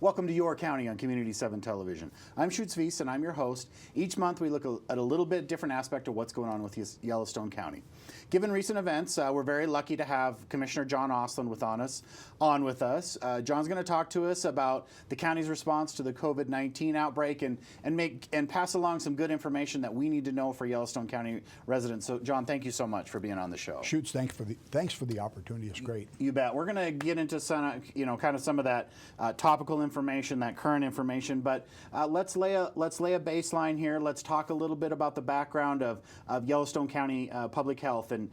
Welcome to Your County on Community 7 Television. I'm Shoots Veis and I'm your host. Each month we look at a little bit different aspect of what's going on with Yellowstone County. Given recent events, we're very lucky to have Commissioner John Ostlund on with us. John's going to talk to us about the county's response to the COVID-19 outbreak and pass along some good information that we need to know for Yellowstone County residents. So John, thank you so much for being on the show. Shoots, thanks for the opportunity. It's great. You bet. We're going to get into some, kind of some of that topical information, that current information, but let's lay a baseline here. Let's talk a little bit about the background of Yellowstone County Public Health, and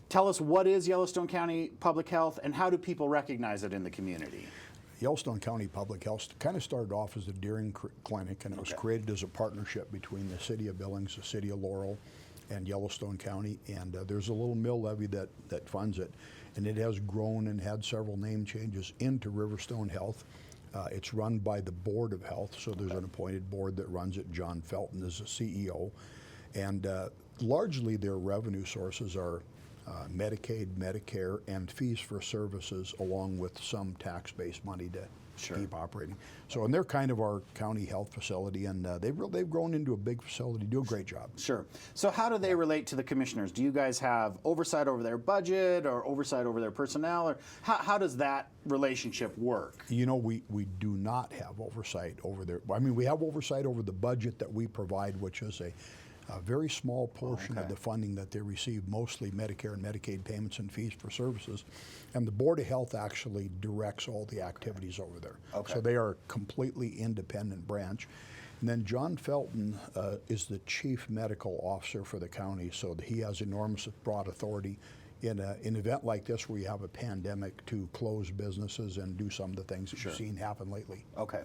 tell us what is Yellowstone County Public Health and how do people recognize it in the community? Yellowstone County Public Health kind of started off as a deering clinic, and it was created as a partnership between the City of Billings, the City of Laurel, and Yellowstone County, and there's a little mill levy that funds it, and it has grown and had several name changes into Riverstone Health. It's run by the Board of Health, so there's an appointed board that runs it. John Felton is the CEO, and largely their revenue sources are Medicaid, Medicare, and fees for services, along with some tax-based money to keep operating. So, and they're kind of our county health facility, and they've grown into a big facility, do a great job. Sure. So how do they relate to the commissioners? Do you guys have oversight over their budget or oversight over their personnel, or how does that relationship work? You know, we do not have oversight over their, I mean, we have oversight over the budget that we provide, which is a very small portion of the funding that they receive, mostly Medicare and Medicaid payments and fees for services. And the Board of Health actually directs all the activities over there. So they are a completely independent branch. And then John Felton is the Chief Medical Officer for the county, so he has enormous broad authority in an event like this where you have a pandemic to close businesses and do some of the things that you've seen happen lately. Okay.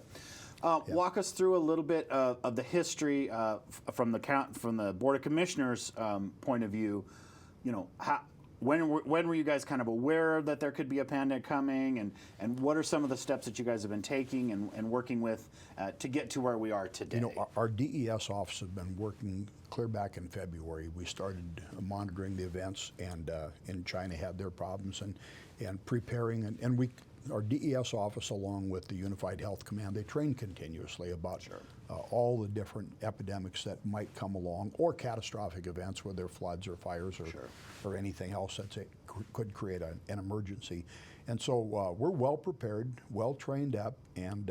Walk us through a little bit of the history from the Board of Commissioners point of view. You know, when were you guys kind of aware that there could be a pandemic coming, and what are some of the steps that you guys have been taking and working with to get to where we are today? You know, our DES office has been working clear back in February. We started monitoring the events, and China had their problems, and preparing, and our DES office, along with the Unified Health Command, they train continuously about all the different epidemics that might come along, or catastrophic events, whether they're floods or fires or anything else that could create an emergency. And so we're well prepared, well trained up, and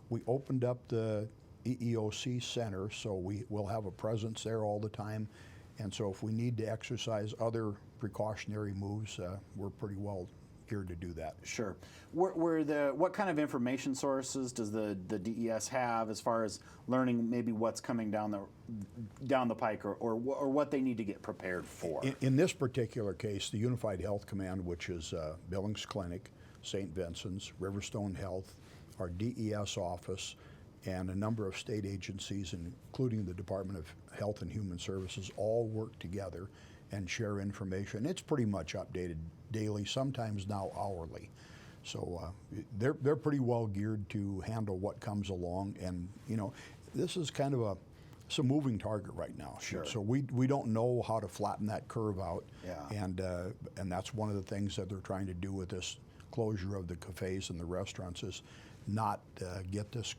we opened up the EEOC Center, so we will have a presence there all the time. And so if we need to exercise other precautionary moves, we're pretty well geared to do that. Sure. What kind of information sources does the DES have as far as learning maybe what's coming down the pike, or what they need to get prepared for? In this particular case, the Unified Health Command, which is Billings Clinic, St. Vincent's, Riverstone Health, our DES office, and a number of state agencies, including the Department of Health and Human Services, all work together and share information. It's pretty much updated daily, sometimes now hourly. So they're pretty well geared to handle what comes along. And you know, this is kind of it's a moving target right now. So we don't know how to flatten that curve out. And that's one of the things that they're trying to do with this closure of the cafes and the restaurants, is not get this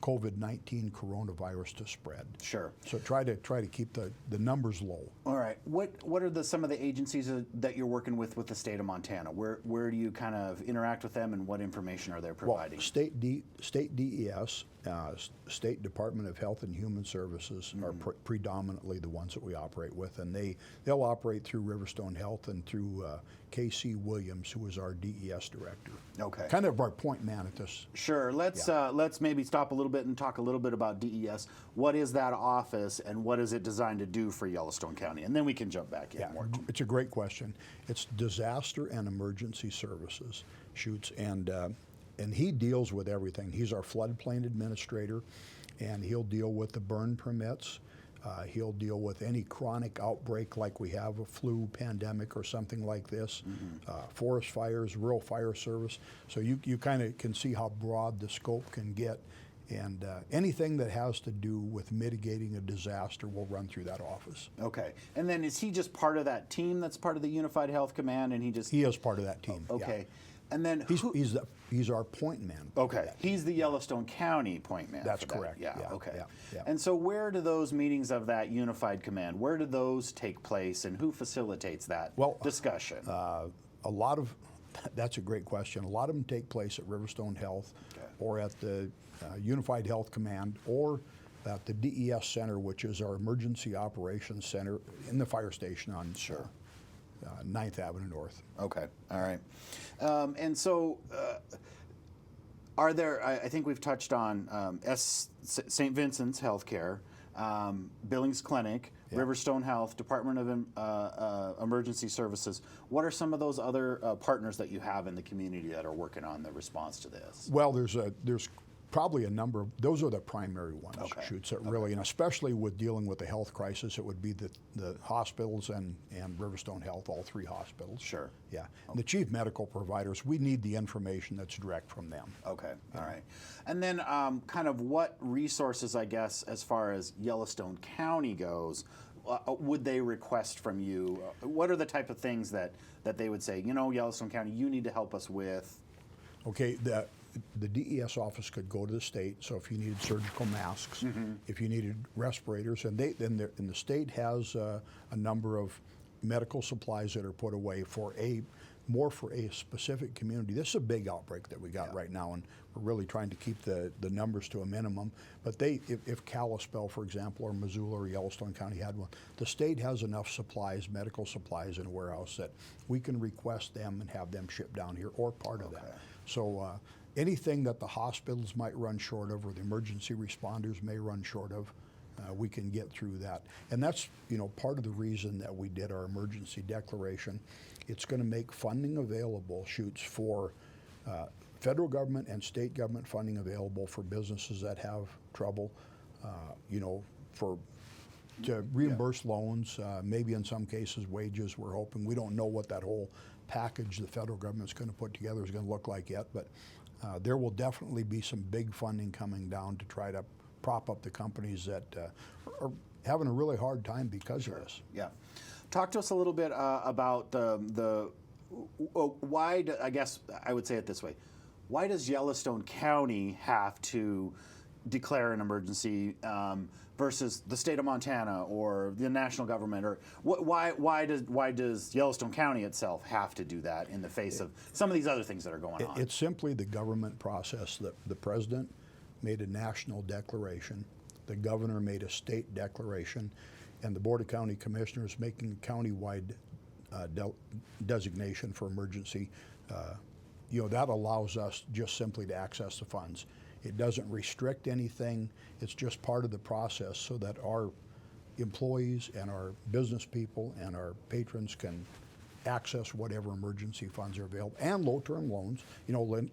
COVID-19 coronavirus to spread. Sure. So try to keep the numbers low. All right. What are some of the agencies that you're working with the state of Montana? Where do you kind of interact with them, and what information are they providing? Well, state DES, State Department of Health and Human Services are predominantly the ones that we operate with, and they'll operate through Riverstone Health and through K.C. Williams, who is our DES director. Okay. Kind of our point man at this. Sure. Let's maybe stop a little bit and talk a little bit about DES. What is that office, and what is it designed to do for Yellowstone County? And then we can jump back in more. It's a great question. It's Disaster and Emergency Services, Shoots, and he deals with everything. He's our floodplain administrator, and he'll deal with the burn permits. He'll deal with any chronic outbreak, like we have a flu pandemic or something like this, forest fires, rural fire service. So you kind of can see how broad the scope can get. And anything that has to do with mitigating a disaster will run through that office. Okay. And then is he just part of that team that's part of the Unified Health Command, and he is part of that team? Okay. Yeah. And then He's our point man. okay, he's the Yellowstone County point man. That's for that. correct. Yeah, Yeah, okay. yeah. And so where do those meetings of that unified command, where do those take place and who facilitates that discussion? A lot of, that's a great question. A lot of them take place at Riverstone Health or at the Unified Health Command or at the DES Center, which is our Emergency Operations Center in the fire station on 9th Avenue North. Okay, all right. And so are there, I think we've touched on St. Vincent's Healthcare, Billings Clinic, Riverstone Health, Department of Emergency Services. What are some of those other partners that you have in the community that are working on the response to this? Well, there's probably a number of, those are the primary ones, Shoots, that really, and especially with dealing with the health crisis, it would be the hospitals and Riverstone Health, all three hospitals. Sure. Yeah. And the chief medical providers, we need the information that's direct from them. Okay, all right. And then kind of what resources, I guess, as far as Yellowstone County goes, would they request from you? What are the type of things that they would say, you know, Yellowstone County, you need to help us with? Okay, the DES office could go to the state, so if you needed surgical masks, if you needed respirators, and the state has a number of medical supplies that are put away for more for a specific community. This is a big outbreak that we got right now, and we're really trying to keep the numbers to a minimum. But if Kalispell, for example, or Missoula or Yellowstone County had one, the state has enough supplies, medical supplies in a warehouse that we can request them and have them shipped down here, or part of that. So anything that the hospitals might run short of or the emergency responders may run short of, we can get through that. And that's, part of the reason that we did our emergency declaration. It's going to make funding available, Shoots, for federal government and state government funding available for businesses that have trouble, to reimburse loans, maybe in some cases wages, we're hoping. We don't know what that whole package the federal government's going to put together is going to look like yet, but there will definitely be some big funding coming down to try to prop up the companies that are having a really hard time because of this. Yeah. Talk to us a little bit about why, I guess I would say it this way, why does Yellowstone County have to declare an emergency versus the state of Montana or the national government, or why does Yellowstone County itself have to do that in the face of some of these other things that are going on? It's simply the government process. That the president made a national declaration, the governor made a state declaration, and the Board of County Commissioners making a countywide designation for emergency. That allows us just simply to access the funds. It doesn't restrict anything. It's just part of the process so that our employees and our business people and our patrons can access whatever emergency funds are available, and low-term loans,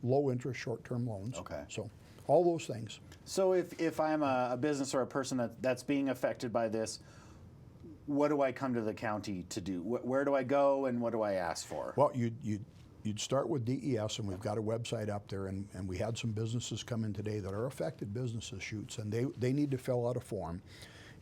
low interest, short-term loans. Okay. So all those things. So if I'm a business or a person that's being affected by this, what do I come to the county to do? Where do I go and what do I ask for? Well, you'd start with DES, and we've got a website up there, and we had some businesses come in today that are affected businesses, Shoots, and they need to fill out a form,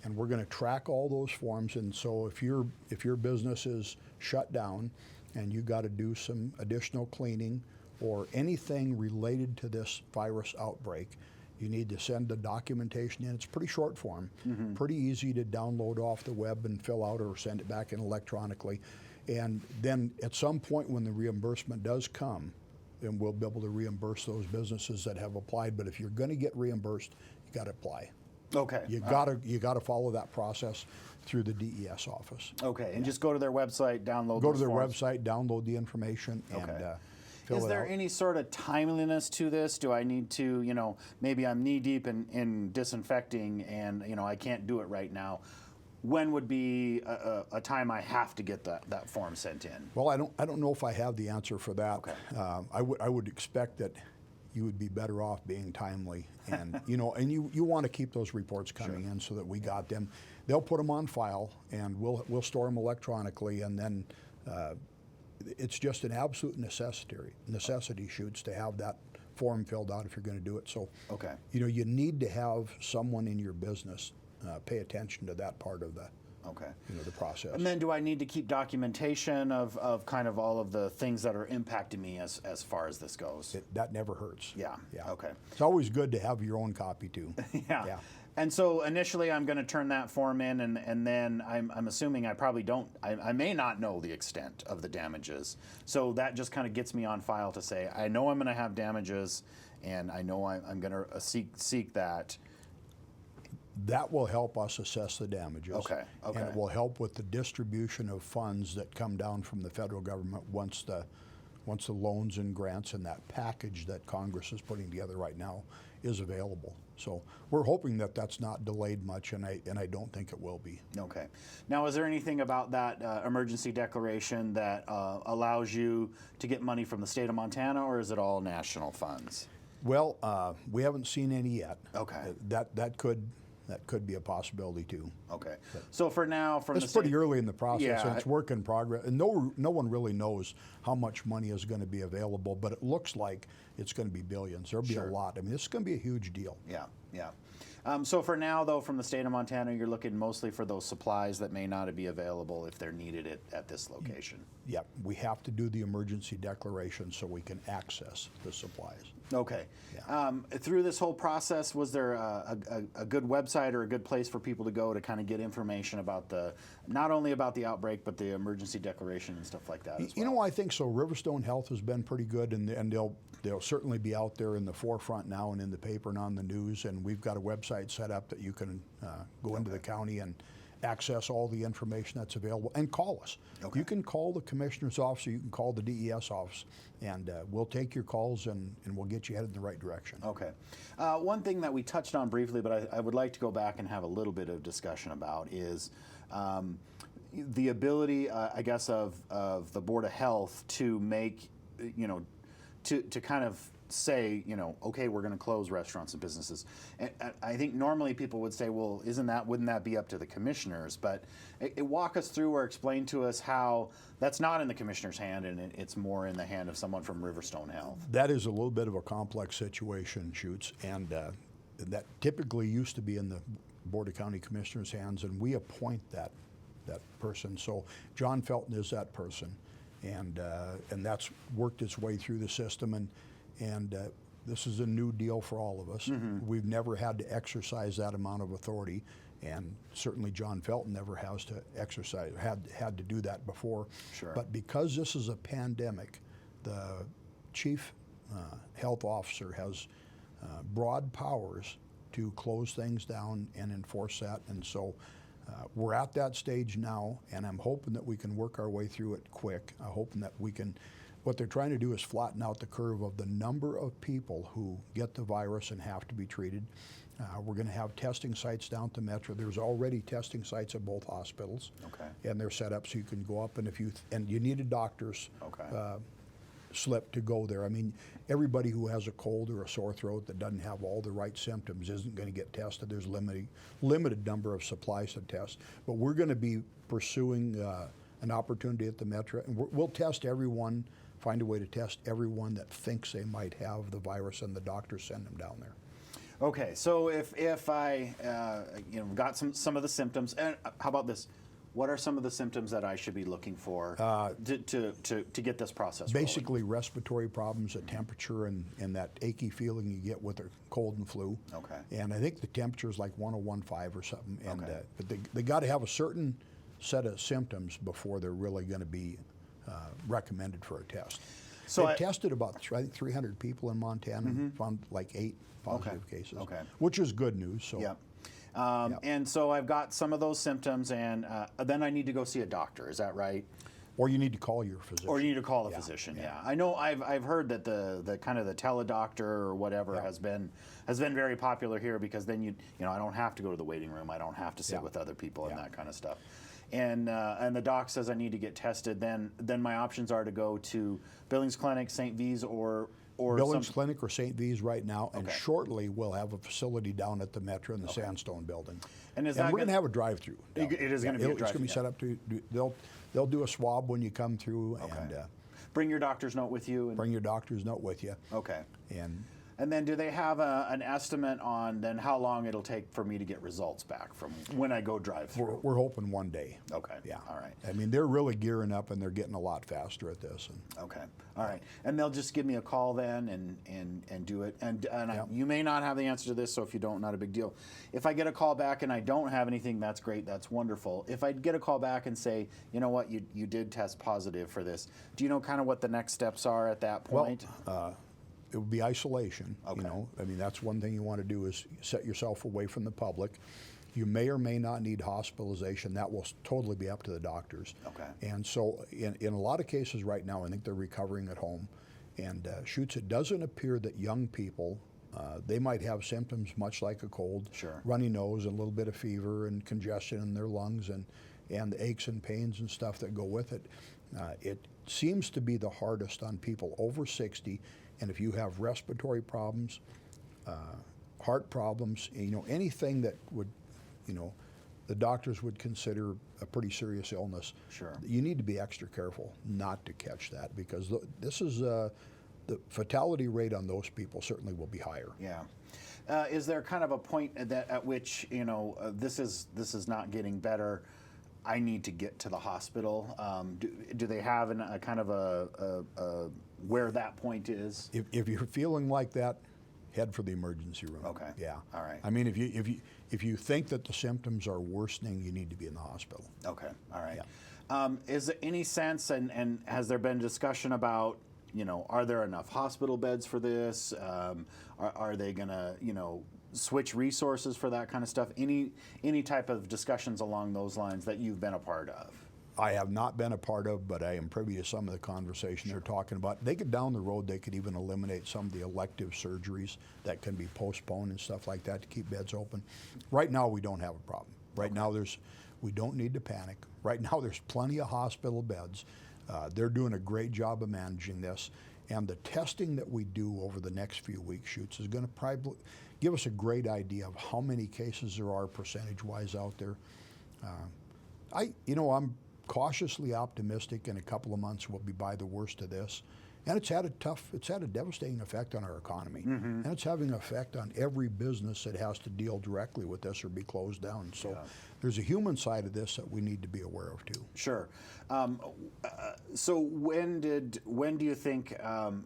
and we're going to track all those forms. And so if your business is shut down and you got to do some additional cleaning or anything related to this virus outbreak, you need to send the documentation in. It's a pretty short form, pretty easy to download off the web and fill out or send it back in electronically. And then at some point when the reimbursement does come, then we'll be able to reimburse those businesses that have applied. But if you're going to get reimbursed, you got to apply. Okay. You got to follow that process through the DES office. Okay, and just go to their website, download Go those to their forms. website, download the information, and fill it out. Is there any sort of timeliness to this? Do I need to, maybe I'm knee deep in disinfecting and, I can't do it right now. When would be a time I have to get that form sent in? Well, I don't know if I have the answer for that. Okay. I would expect that you would be better off being timely, and and you want to keep those reports coming in so that we got them. They'll put them on file, and we'll store them electronically, and then it's just an absolute necessity, Shoots, to have that form filled out if you're going to do it. So you need to have someone in your business pay attention to that part of Okay. the process. And then do I need to keep documentation of kind of all of the things that are impacting me as far as this goes? That never hurts. Yeah. Okay. It's always good to have your own copy too. Yeah. And so initially I'm going to turn that form in, and then I'm assuming I probably don't, I may not know the extent of the damages. So that just kind of gets me on file to say, I know I'm going to have damages, and I know I'm going to seek that. That will help us assess the damages. Okay. And it will help with the distribution of funds that come down from the federal government once the loans and grants and that package that Congress is putting together right now is available. So we're hoping that that's not delayed much, and I don't think it will be. Okay. Now, is there anything about that emergency declaration that allows you to get money from the state of Montana, or is it all national funds? Well, we haven't seen any yet. Okay. That could be a possibility too. Okay. So for now, from It's pretty early in the process, and it's work in progress. And no one really knows how much money is going to be available, but it looks like it's going to be billions. There'll be a lot. I mean, this is going to be a huge deal. Yeah. So for now, though, from the state of Montana, you're looking mostly for those supplies that may not be available if they're needed at this location. Yeah, we have to do the emergency declaration so we can access the supplies. Okay. Yeah. Through this whole process, was there a good website or a good place for people to go to kind of get information about not only about the outbreak, but the emergency declaration and stuff like that as well? I think so. Riverstone Health has been pretty good, and they'll certainly be out there in the forefront now and in the paper and on the news. And we've got a website set up that you can go into the county and access all the information that's available, and call us. Okay. You can call the commissioner's office, or you can call the DES office, and we'll take your calls and we'll get you headed in the right direction. Okay. One thing that we touched on briefly, but I would like to go back and have a little bit of discussion about is the ability, I guess, of the Board of Health to make, to kind of say, okay, we're going to close restaurants and businesses. And I think normally people would say, well, wouldn't that be up to the commissioners? But walk us through or explain to us how that's not in the commissioner's hand and it's more in the hand of someone from Riverstone Health. That is a little bit of a complex situation, Shoots, and that typically used to be in the Board of County Commissioners' hands, and we appoint that person. So John Felton is that person, and that's worked its way through the system, and this is a new deal for all of us. Mm-hmm. We've never had to exercise that amount of authority, and certainly John Felton never has to exercise, had to do that before. Sure. But because this is a pandemic, the chief health officer has broad powers to close things down and enforce that, and so we're at that stage now, and I'm hoping that we can work our way through it quick. I'm hoping that we can. What they're trying to do is flatten out the curve of the number of people who get the virus and have to be treated. We're going to have testing sites down at the Metro. There's already testing sites at both hospitals. Okay. And they're set up so you can go up, and you need a doctor's slip to go there. I mean, everybody who has a cold or a sore throat that doesn't have all the right symptoms isn't going to get tested. There's limited number of supplies to test. But we're going to be pursuing an opportunity at the Metro, and we'll test everyone. Find a way to test everyone that thinks they might have the virus, and the doctors send them down there. Okay, so if I got some of the symptoms, and how about this? What are some of the symptoms that I should be looking for to get this process basically rolling? Respiratory problems, a temperature, and that achy feeling you get with a cold and flu. Okay. And I think the temperature is like 101.5 or something. And but they got to have a certain set of symptoms before they're really going to be recommended for a test. So they tested about 300 people in Montana, and found like 8 positive cases, which is good news. So. Yeah. And so I've got some of those symptoms, and then I need to go see a doctor. Is that right? Or you need to call your physician. Or you need to call a physician. Yeah. I know. I've heard that the kind of the teledoctor or whatever has been very popular here, because then I don't have to go to the waiting room. I don't have to sit with other people and that kind of stuff. And the doc says I need to get tested. Then my options are to go to Billings Clinic, St. Veis, or Billings Clinic or St. Veis right now, and shortly we'll have a facility down at the Metro in the Sandstone building. And we're going to have a drive-through. It is going to be a drive-through. It's going to be set up to. They'll do a swab when you come through, and bring your doctor's note with you. Bring your doctor's note with you. Okay. And And then do they have an estimate on then how long it'll take for me to get results back from when I go drive through? We're hoping one day. Okay. Yeah. All right. I mean, they're really gearing up and they're getting a lot faster at this. And Okay. All right. And they'll just give me a call then and do it. And Yep. you may not have the answer to this, so if you don't, not a big deal. If I get a call back and I don't have anything, that's great. That's wonderful. If I get a call back and say, you know what, you did test positive for this, do you know kind of what the next steps are at that point? it would be isolation. Okay. You know, I mean, that's one thing you want to do is set yourself away from the public. You may or may not need hospitalization. That will totally be up to the doctors. Okay. And so in a lot of cases right now, I think they're recovering at home. And Shoots, it doesn't appear that young people, they might have symptoms much like a cold, Sure. runny nose and a little bit of fever and congestion in their lungs and the aches and pains and stuff that go with it. It seems to be the hardest on people over 60, and if you have respiratory problems, heart problems, you know, anything that would, you know, the doctors would consider a pretty serious illness. Sure. You need to be extra careful not to catch that, because this is the fatality rate on those people certainly will be higher. Yeah. Is there kind of a point at which, you know, this is not getting better, I need to get to the hospital? Do they have a kind of a where that point is? If you're feeling like that, head for the emergency room. Okay. Yeah. All right. I mean, if you think that the symptoms are worsening, you need to be in the hospital. Okay. All right. Yeah. Is there any sense, and has there been discussion about, you know, are there enough hospital beds for this? Are they going to, you know, switch resources for that kind of stuff? Any type of discussions along those lines that you've been a part of? I have not been a part of, but I am privy to some of the conversation they're talking about. They could, down the road, they could even eliminate some of the elective surgeries that can be postponed and stuff like that to keep beds open. Right now, we don't have a problem. Right now, we don't need to panic. Right now, there's plenty of hospital beds. They're doing a great job of managing this. And the testing that we do over the next few weeks, Shoots, is going to probably give us a great idea of how many cases there are percentage-wise out there. I'm cautiously optimistic in a couple of months we'll be by the worst of this. And it's had a devastating effect on our economy. Mm-hmm. And it's having an effect on every business that has to deal directly with this or be closed down. So there's a human side of this that we need to be aware of too. Sure. So when do you think,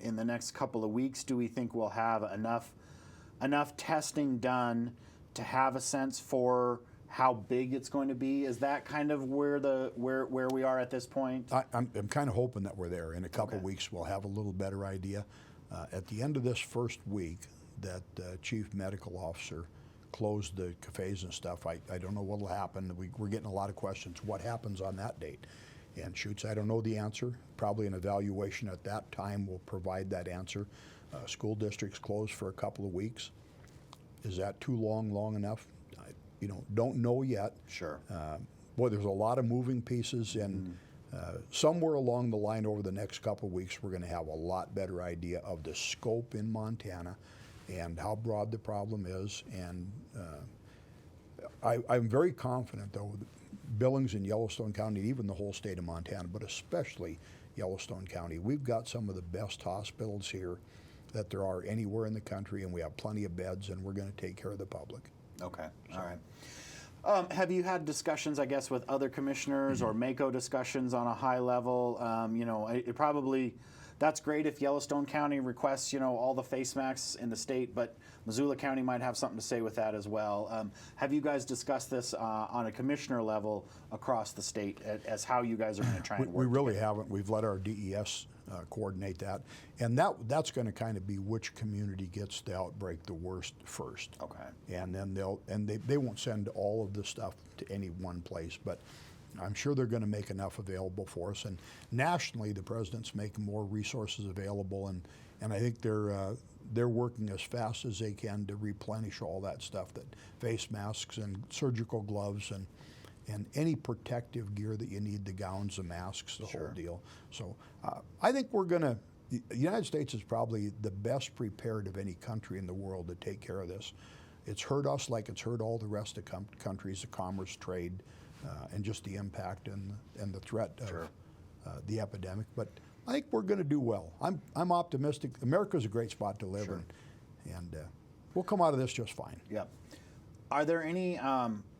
in the next couple of weeks, do we think we'll have enough testing done to have a sense for how big it's going to be? Is that kind of where we are at this point? I'm kind of hoping that we're there. In a couple of weeks, we'll have a little better idea. At the end of this first week, that chief medical officer closed the cafes and stuff. I don't know what will happen. We're getting a lot of questions. What happens on that date? And Shoots, I don't know the answer. Probably an evaluation at that time will provide that answer. School districts closed for a couple of weeks. Is that too long enough? Don't know yet. Sure. Boy, there's a lot of moving pieces, and somewhere along the line over the next couple of weeks, we're going to have a lot better idea of the scope in Montana and how broad the problem is. And I'm very confident, though, that Billings and Yellowstone County, even the whole state of Montana, but especially Yellowstone County, we've got some of the best hospitals here that there are anywhere in the country, and we have plenty of beds, and we're going to take care of the public. Okay, all right. Have you had discussions, I guess, with other commissioners or MACO discussions on a high level? That's great if Yellowstone County requests, all the face masks in the state, but Missoula County might have something to say with that as well. Have you guys discussed this on a commissioner level across the state as how you guys are going to try and work? We really haven't. We've let our DES coordinate that, and that's going to kind of be which community gets the outbreak the worst first. Okay. And then they won't send all of the stuff to any one place, but I'm sure they're going to make enough available for us. And nationally, the president's making more resources available, and I think they're working as fast as they can to replenish all that stuff, that face masks and surgical gloves and any protective gear that you need, the gowns, the masks, the whole deal. So I think the United States is probably the best prepared of any country in the world to take care of this. It's hurt us like it's hurt all the rest of countries, the commerce, trade, and just the impact and the threat of the epidemic. But I think we're going to do well. I'm optimistic. America's a great spot to live in. and we'll come out of this just fine. Yep. Are there any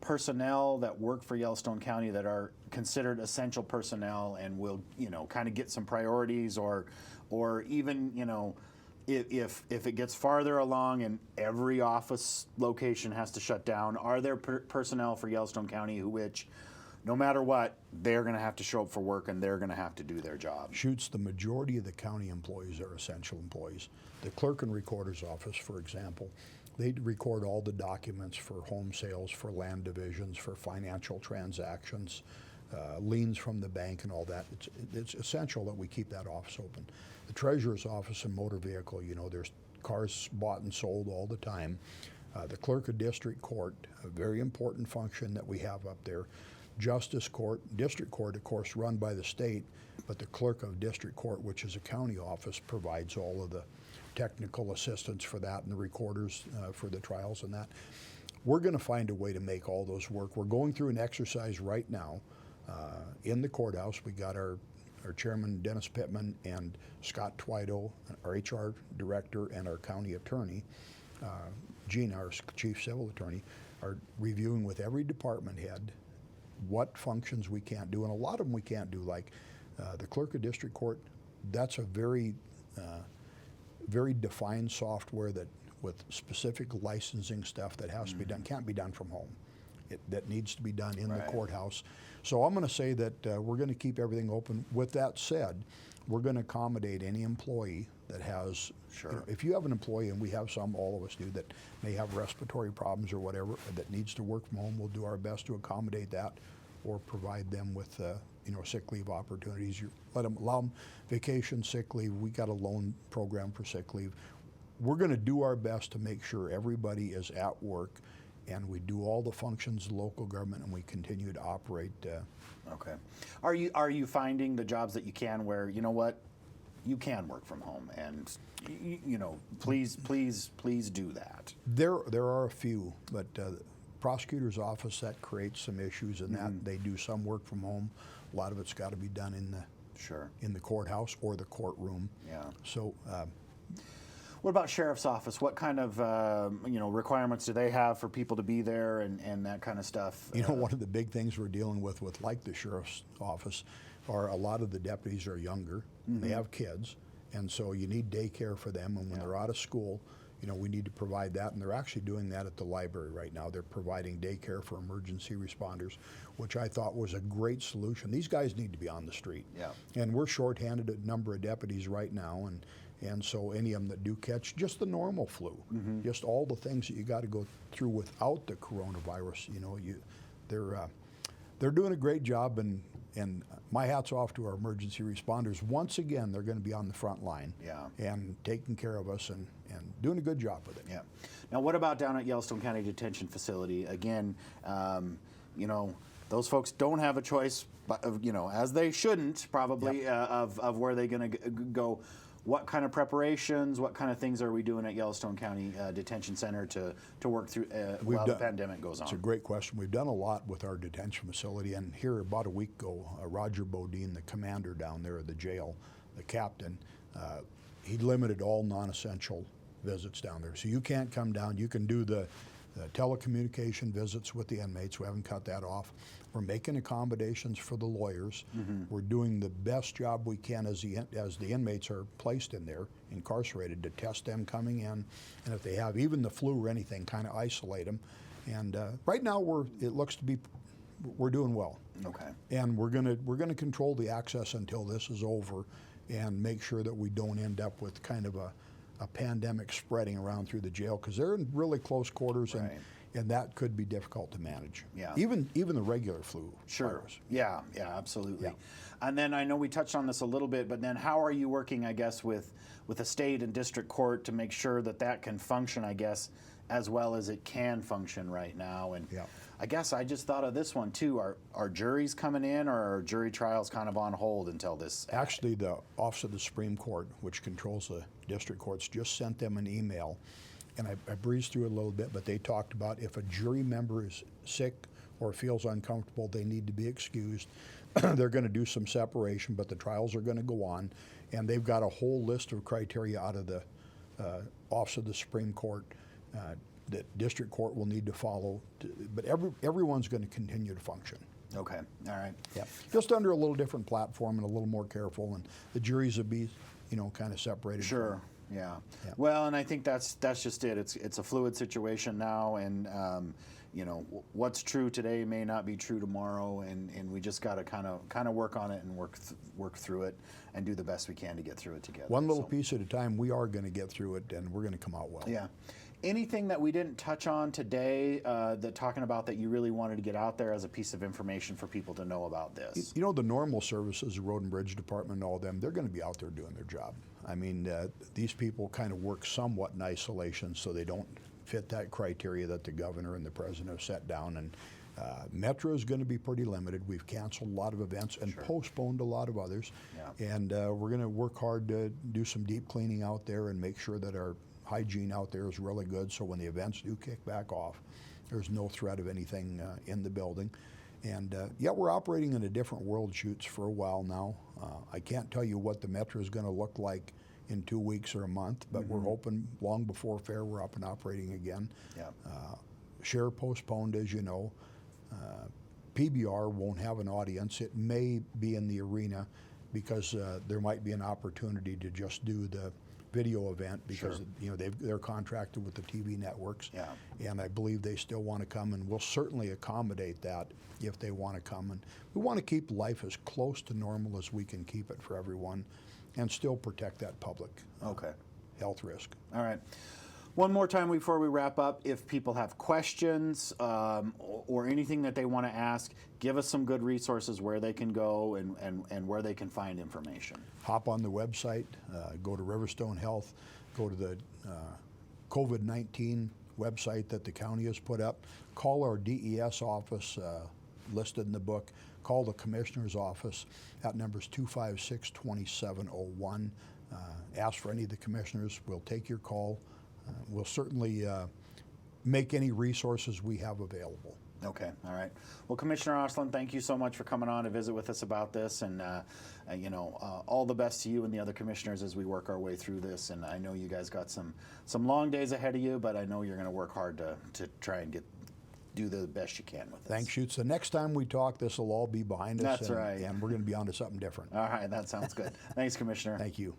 personnel that work for Yellowstone County that are considered essential personnel and will, kind of get some priorities, or even, if it gets farther along and every office location has to shut down, are there personnel for Yellowstone County which, no matter what, they're going to have to show up for work and they're going to have to do their job? Shoots, the majority of the county employees are essential employees. The clerk and recorder's office, for example, they record all the documents for home sales, for land divisions, for financial transactions, liens from the bank and all that. It's essential that we keep that office open. The treasurer's office and motor vehicle, there's cars bought and sold all the time. The clerk of district court, a very important function that we have up there. Justice court, district court, of course, run by the state, but the clerk of district court, which is a county office, provides all of the technical assistance for that, and the recorders for the trials and that. We're going to find a way to make all those work. We're going through an exercise right now in the courthouse. We got our chairman, Dennis Pittman, and Scott Twido, our HR director, and our county attorney, Gene, our chief civil attorney, are reviewing with every department head what functions we can't do, and a lot of them we can't do, like the clerk of district court. That's a very defined software that with specific licensing stuff that has to be done, can't be done from home. That needs to be done in the courthouse. So I'm going to say that we're going to keep everything open. With that said, we're going to accommodate any employee that has, if you have an employee, and we have some, all of us do, that may have respiratory problems or whatever, that needs to work from home, we'll do our best to accommodate that or provide them with sick leave opportunities. Allow them vacation, sick leave. We got a loan program for sick leave. We're going to do our best to make sure everybody is at work, and we do all the functions of local government, and we continue to operate. Okay. Are you finding the jobs that you can where, you can work from home, and please do that? There are a few, but prosecutor's office, that creates some issues in that they do some work from home. A lot of it's got to be done in the courthouse or the courtroom. Yeah. So. What about sheriff's office? What kind of requirements do they have for people to be there and that kind of stuff? One of the big things we're dealing with like the sheriff's office, are a lot of the deputies are younger. They have kids, and so you need daycare for them. And when they're out of school, we need to provide that. And they're actually doing that at the library right now. They're providing daycare for emergency responders, which I thought was a great solution. These guys need to be on the street. Yeah. And we're shorthanded a number of deputies right now, and so any of them that do catch just the normal flu, just all the things that you got to go through without the coronavirus, they're doing a great job, and my hat's off to our emergency responders. Once again, they're going to be on the front line and taking care of us and doing a good job with it. Yeah. Now, what about down at Yellowstone County Detention Facility? Again, those folks don't have a choice, as they shouldn't probably, of where they're going to go. What kind of preparations, what kind of things are we doing at Yellowstone County Detention Center to work through while the pandemic goes on? It's a great question. We've done a lot with our detention facility, and here about a week ago, Roger Bodine, the commander down there at the jail, the captain, he limited all non-essential visits down there. So you can't come down. You can do the telecommunication visits with the inmates. We haven't cut that off. We're making accommodations for the lawyers. We're doing the best job we can as the inmates are placed in there, incarcerated, to test them coming in, and if they have even the flu or anything, kind of isolate them. And right now we're doing well. Okay. And we're gonna control the access until this is over, and make sure that we don't end up with kind of a pandemic spreading around through the jail, because they're in really close quarters, and that could be difficult to manage. Yeah. Even the regular flu virus. Yeah, absolutely. Yeah. And then I know we touched on this a little bit, but then how are you working, I guess, with the state and district court to make sure that can function, I guess, as well as it can function right now? And I guess I just thought of this one too. Are juries coming in, or are jury trials kind of on hold until this? Actually, the Office of the Supreme Court, which controls the district courts, just sent them an email, and I breezed through it a little bit, but they talked about if a jury member is sick or feels uncomfortable, they need to be excused. They're going to do some separation, but the trials are going to go on, and they've got a whole list of criteria out of the Office of the Supreme Court, that district court will need to follow, but everyone's going to continue to function. Okay, all right. Yeah, just under a little different platform and a little more careful, and the juries will be, kind of separated. Sure. Yeah. Well, and I think that's just it. It's a fluid situation now, and what's true today may not be true tomorrow, and we just got to kind of work on it and work through it and do the best we can to get through it together. One little piece at a time. We are going to get through it, and we're going to come out well. Yeah. Anything that we didn't touch on today that you really wanted to get out there as a piece of information for people to know about this? The normal services, the Road and Bridge Department, all them, they're going to be out there doing their job. I mean, these people kind of work somewhat in isolation, so they don't fit that criteria that the governor and the president have set down. And Metro is going to be pretty limited. We've canceled a lot of events and postponed a lot of others. Yeah. And we're going to work hard to do some deep cleaning out there and make sure that our hygiene out there is really good, so when the events do kick back off, there's no threat of anything in the building. And we're operating in a different world, Shoots, for a while now. I can't tell you what the Metro is going to look like in 2 weeks or a month, but we're hoping long before fair we're up and operating again. Yeah. Share postponed, as you know. PBR won't have an audience. It may be in the arena because there might be an opportunity to just do the video event because they're contracted with the TV networks, and I believe they still want to come, and we'll certainly accommodate that if they want to come. And we want to keep life as close to normal as we can keep it for everyone, and still protect that public health risk. All right. One more time before we wrap up, if people have questions or anything that they want to ask, give us some good resources where they can go and where they can find information. Hop on the website, go to Riverstone Health, go to the COVID-19 website that the county has put up, call our DES office listed in the book, call the Commissioner's office. That number is 256-2701. Ask for any of the commissioners. We'll take your call. We'll certainly make any resources we have available. Okay, all right. Well, Commissioner Ostlund, thank you so much for coming on to visit with us about this, and all the best to you and the other commissioners as we work our way through this. And I know you guys got some long days ahead of you, but I know you're going to work hard to try and do the best you can with this. Thanks, Shoots. The next time we talk, this will all be behind us. That's right. And we're going to be on to something different. All right, that sounds good. Thanks, Commissioner. Thank you.